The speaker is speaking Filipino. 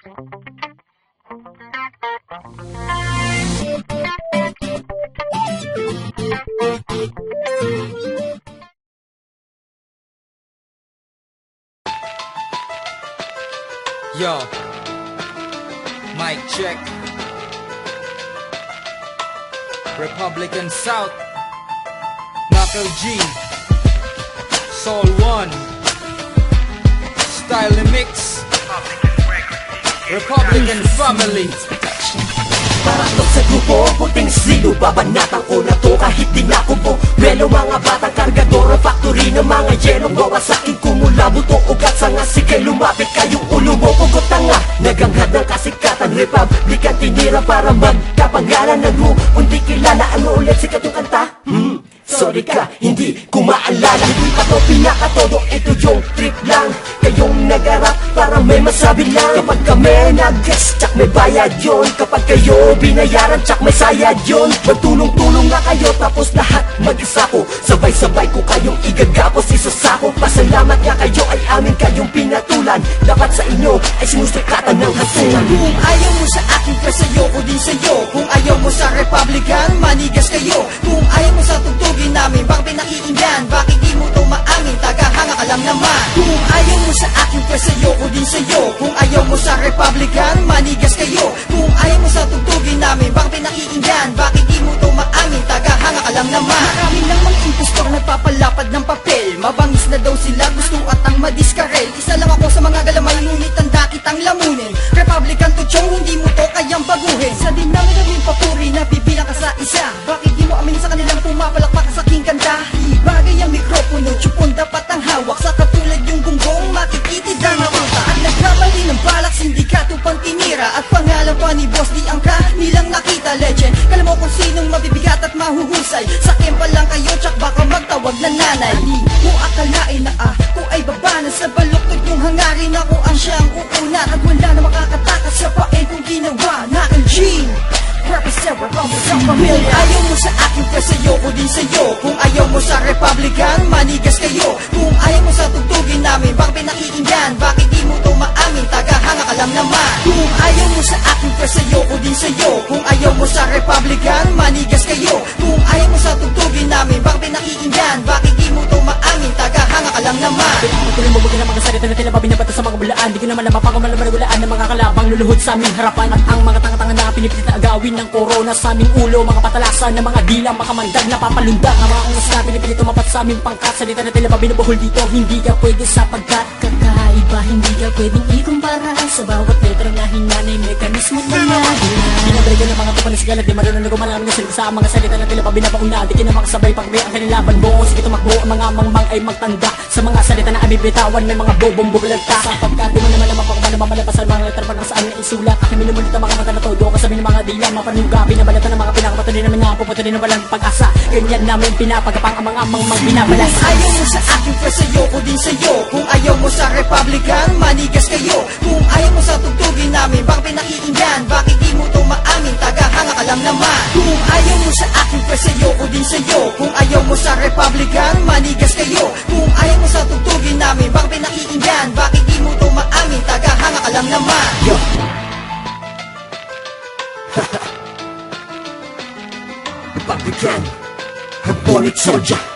Yo, mic check. Republican South, Knuckle G, Soul One, Style and Mix, Republican Family. Para to sa grupo, puting sino babanatang ko na to kahit di na kubo. Welo mga batang kargador, factory ng mga yenong gawa sa akin kumula buto ugat sa nga sige lumapit kayong ulo mo pugot na nga naganghad ng kasikatan Republican tinira para magkapangalan ng group undi kilala ano ulit sikat yung kanta sorry ka, hindi ko maalala. Hindi pa to pinakatodo, ito yung trip lang. Kayong nagarap para may masabi lang. Kapag kami nag-guest, tsak may bayad yun. Kapag kayo binayaran, tsak may sayad yun. Magtulong-tulong nga kayo, tapos lahat mag-isa ko. Sabay-sabay ko kayong igagapos isasako. Pasalamat nga kayo ay amin kayong pinatulan. Dapat sa inyo ay sinusukatan ng hasulan. Kung ayaw mo sa akin, press ayoko din sa'yo. Kung ayaw mo sa Republican, manigas kayo. Kung ayaw mo sa tugtugin namin, bakit pinakiinggan? Bakit di mo to maamin? Tagahanga ka lang naman. Kung ayaw mo sa akin, press ayoko din sa'yo. Kung ayaw mo sa Republican, manigas kayo. Kung ayaw mo sa tugtugin namin, bakit pinakiinggan? Bakit di mo to maamin? Tagahanga ka lang naman. Marami namang impostor nagpapalapad ng papel. Mabangis na daw sila, gusto at ang madiskarel. Isa lang ako sa mga galamay, ngunit tanda kitang lamunin. Republican to chong, hindi mo to kayang baguhin. Sa dinami ng papuri na bibilang ka sa isa. Bakit di mo amin sa kanilang pumapalakpak sa aking kanta? Ibagay ang mikropono, tsupon dapat ang hawak. Sa katulad yung gunggong, makikitid ang nawanta. At nagkamali ng balak, sindikato pang tinira. At pangalan pa ni boss, di ang kanilang nakita. Legend, kala mo kung sinong mabibigat at mahuhusay. Sa kempa lang kayo, tsak baka magtawag na nanay. Di mo akalain na ako ay baba na sa baluktot yung hangarin. Ako ang siyang uuna at wala na makakatakas sa paen kong ginawa. Knuckle G, represent Republican Family. Kung ayaw mo sa akin, press ayoko din sa'yo. Kung ayaw mo sa Republican, manigas kayo. Kung ayaw mo sa tugtugin namin, bakit pinakiinggan? Bakit di mo to maamin? Tagahanga ka lang naman. Kung ayaw mo sa akin, press ayoko din sa'yo. Kung ayaw mo sa Republican, manigas kayo. Kung ayaw mo sa tugtugin namin, bakit pinakiinggan? Bakit di mo to maamin? Tagahanga ka lang naman. Patuloy mo ng mga salita na tila babinabata sa mga bulaan. Di ko naman napapang malabalaan ng mga kalabang luluhod sa aming harapan. At ang mga tanga-tanga na pinipilit na agawin ng corona sa aming ulo. Mga patalasan ng mga dilang makamandag na papalundag. Ang mga ungas na pinipilit tumapat sa aming pangkat. Salita na tila babinubuhol dito, hindi ka pwede sapagkat kakaiba. Hindi ka pwedeng ikumpara sa bawat letra na hinanay mekanismo na nagila. Binabrega ng mga tupan na sigalat. Di marunong na gumalang na salita sa mga salita na tila babinabauna. Di ka na makasabay pag may ang kanilaban mo. Sige tumakbo ang mga mangmang ay magtanda sa mga salita na aming bitawan. May mga bobong bublagta sapagkat di mo naman naman pag namamalapasan mga letra pag saan na isulat. Aking minumunit ang mga mata na todo kasabi ng mga dilang mapanugabi na balatan ng mga pinakapato din namin nga pupunta din na walang pag-asa. Ganyan namin pinapagapang ang mga mangmang binabalas. Kung ayaw mo sa akin, press ayoko din sa'yo. Kung ayaw mo sa Republican, manigas kayo. Kung ayaw mo sa tugtugin namin, bakit pinakiinggan? Bakit di mo to maamin? Tagahanga ka lang naman. Kung ayaw mo sa akin, press ayoko din sa'yo. Kung ayaw mo sa Republican, manigas kayo. Kung ayaw mo sa tugtugin namin, bakit pinakiinggan? Bakit di mo to maamin? Tagahanga ka lang naman. Yo. Republican, a bullet soldier.